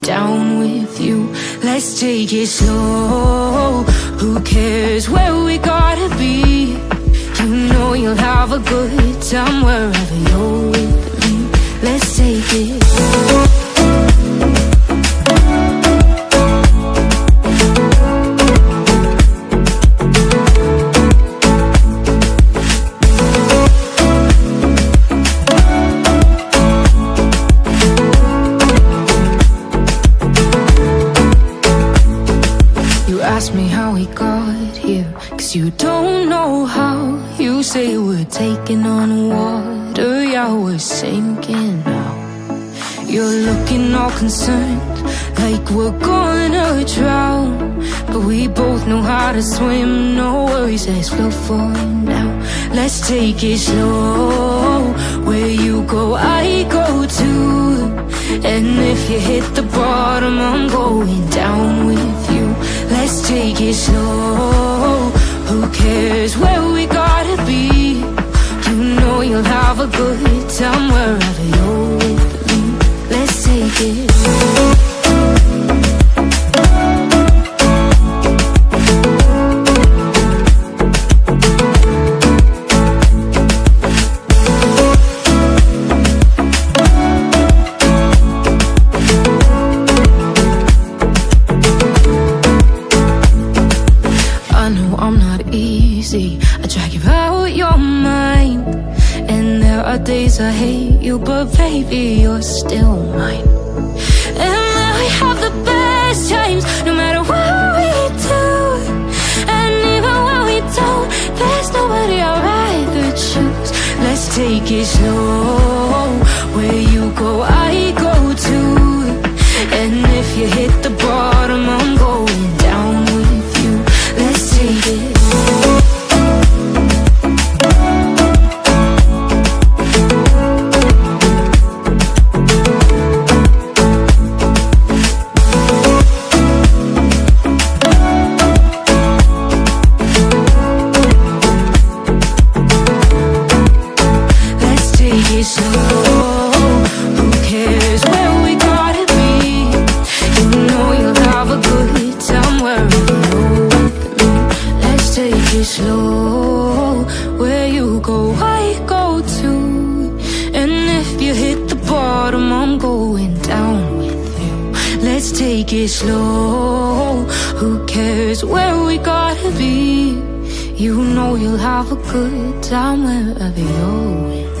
Down with you, let's take it slow. Who cares where we gotta be? You know you'll have a good time wherever you're with me. Let's take it slow. Ask me how we got here, 'cause you don't know how. You say we're taking on water, yeah, we're sinking now. You're looking all concerned, like we're gonna drown. But we both know how to swim, no worries, let's float for now. Let's take it slow. Where you go, I go too. And if you hit the bottom, I'm going down with you. Let's take it slow. Who cares where we gotta be? You know you'll have a good time wherever you're with me. Let's take it slow. I drag you out your mind, and there are days I hate you, but baby, you're still mine. And we have the best times, no matter what we do. And even when we don't, there's nobody I'd rather choose. Let's take it slow. Where you go, I go too. And if you hit the bottom, I'm going down with you. Let's take it slow. Slow, where you go, I go too. And if you hit the bottom, I'm going down with you. Let's take it slow. Who cares where we gotta be? You know you'll have a good time wherever you're with me.